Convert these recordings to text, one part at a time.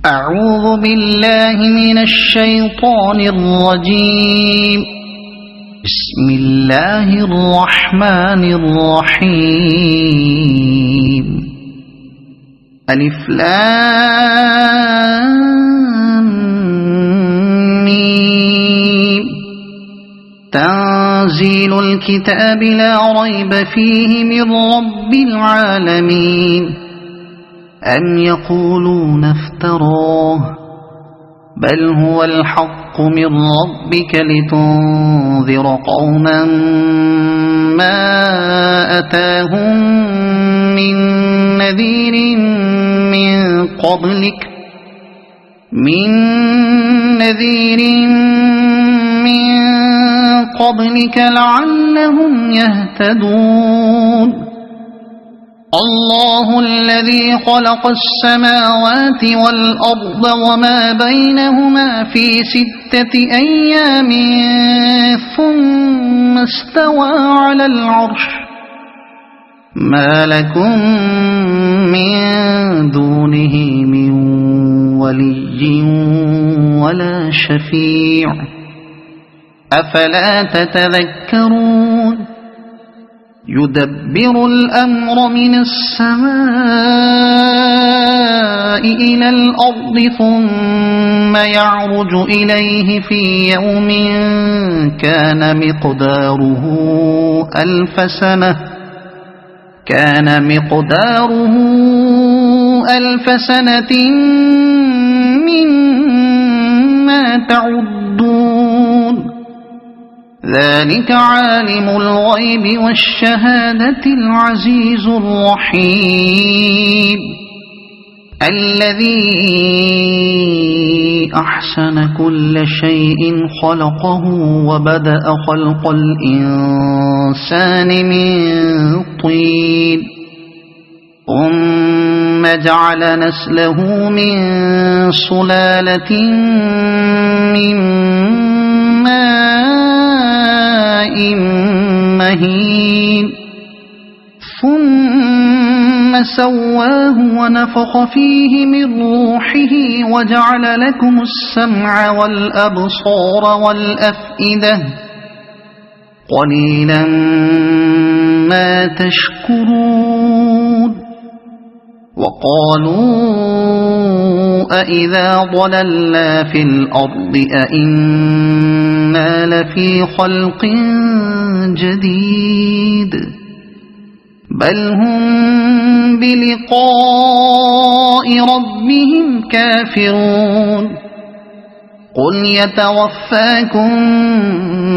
أعوذ بالله من الشيطان الرجيم. بسم الله الرحمن الرحيم. ألف لام ميم. تنزيل الكتاب لا ريب فيه من رب العالمين. أم يقولون افتراه بل هو الحق من ربك لتنذر قوما ما أتاهم من نذير من قبلك لعلهم يهتدون. الله الذي خلق السماوات والأرض وما بينهما في 6 أيام ثم استوى على العرش. ما لكم من دونه من ولي ولا شفيع أفلا تتذكرون. يدبر الأمر من السماء إلى الأرض ثم يعرج إليه في يوم كان مقداره ألف سنة مما تعدون. ذلك عالم الغيب والشهادة العزيز الرحيم. الذي أحسن كل شيء خلقه وبدأ خلق الإنسان من طين ثم جعل نسله من سلالة من ماء مهين ثم سواه ونفخ فيه من روحه وجعل لكم السمع والأبصار والأفئدة قليلا ما تشكرون. وقالوا أإذا ضللنا في الأرض أإنا لفي خلق جديد بل هم بلقاء ربهم كافرون. قل يتوفاكم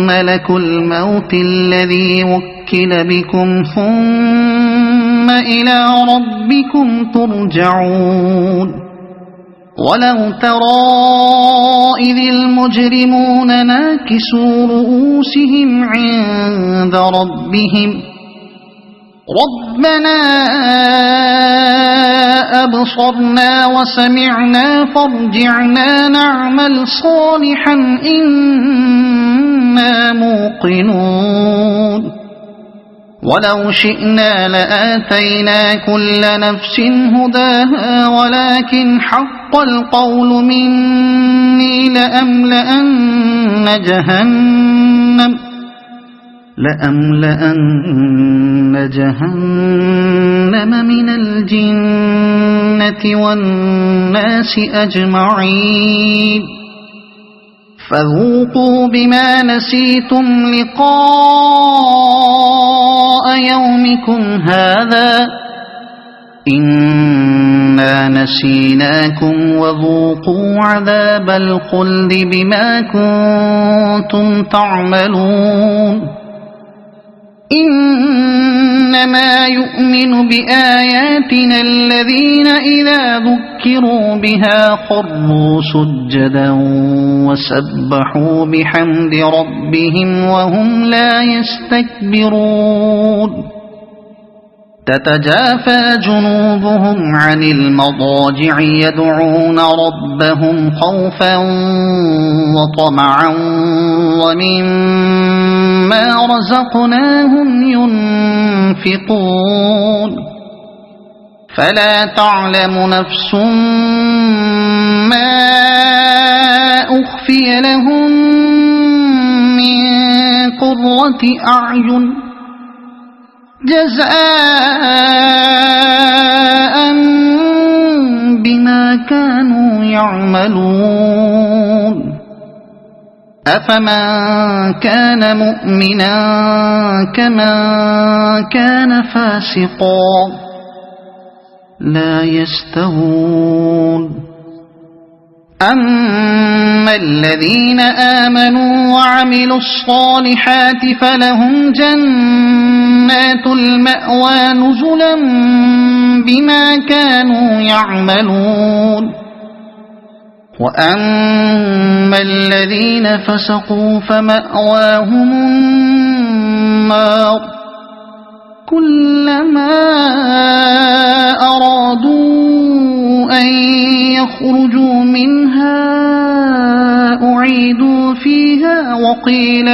ملك الموت الذي وكل بكم ثم إلى ربكم ترجعون. ولو ترى إذ المجرمون ناكسوا رؤوسهم عند ربهم ربنا أبصرنا وسمعنا فارجعنا نعمل صالحا إنا موقنون. ولو شئنا لآتينا كل نفس هداها ولكن حق القول مني لأملأن جهنم من الجنة والناس أجمعين. فذوقوا بما نسيتم لقاء يومكم هذا إنا نسيناكم وذوقوا عذاب الخلد بما كنتم تعملون. إنما يؤمن بآياتنا الذين إذا ذكروا بها خروا سجدا وسبحوا بحمد ربهم وهم لا يستكبرون. تتجافى جنوبهم عن المضاجع يدعون ربهم خوفا وطمعا ومما رزقناهم ينفقون. فلا تعلم نفس لهم من قرة أعين جزاء بما كانوا يعملون أفمن كان مؤمنا كمن كان فاسقا لا يستوون أما الذين آمنوا وعملوا الصالحات فلهم جنات المأوى نزلا بما كانوا يعملون وأما الذين فسقوا فمأواهم النار كلما أرادوا أن يخرجوا منها أعيدوا فيها وقيل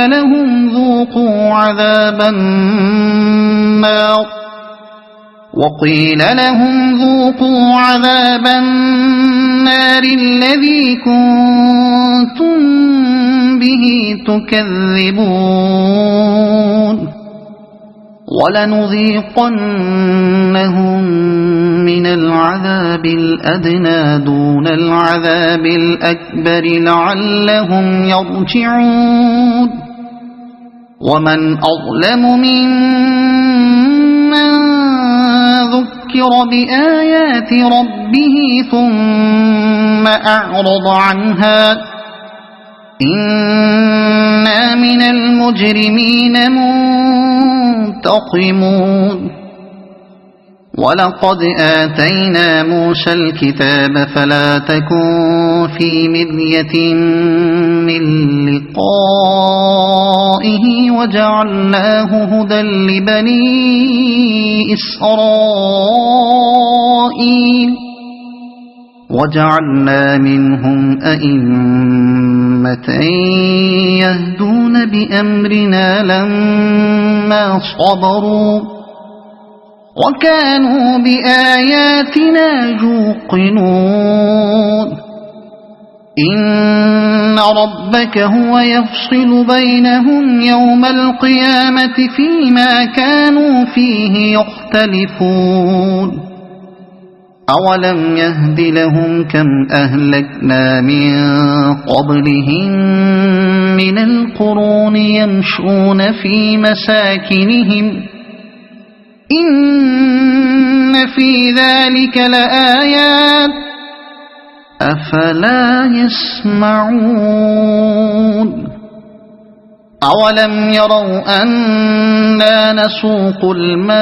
لهم ذوقوا عذاب النار الذي كنتم به تكذبون ولنذيقنهم من العذاب الأدنى دون العذاب الأكبر لعلهم يرجعون ومن أظلم ممن ذكر بآيات ربه ثم أعرض عنها إنا من المجرمين منتقمون ولقد آتينا موسى الكتاب فلا تكن في مرية من لقائه وجعلناه هدى لبني إسرائيل وجعلنا منهم أئمة يهدون بأمرنا لما صبروا وكانوا بآياتنا يوقنون إن ربك هو يفصل بينهم يوم القيامة فيما كانوا فيه يختلفون أولم يهد لهم كم أهلكنا من قبلهم من القرون يمشون في مساكنهم إن في ذلك لآيات أفلا يسمعون أولم يروا أنا نسوق الماء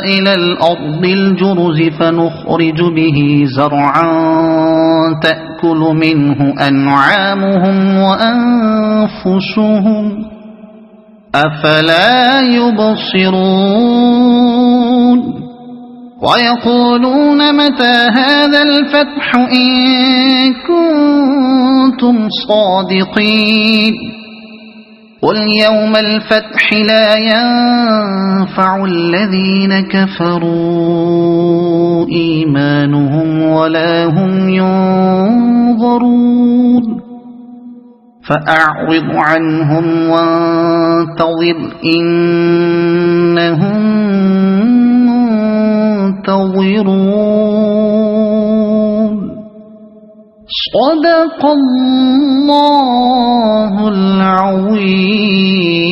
إلى الأرض الجرز فنخرج به زرعا تأكل منه أنعامهم وأنفسهم أفلا يبصرون ويقولون متى هذا الفتح إن كنتم صادقين قل يوم الفتح لا ينفع الذين كفروا إيمانهم ولا هم ينظرون فأعرض عنهم وانتظر إنهم منتظرون صدق الله العظيم.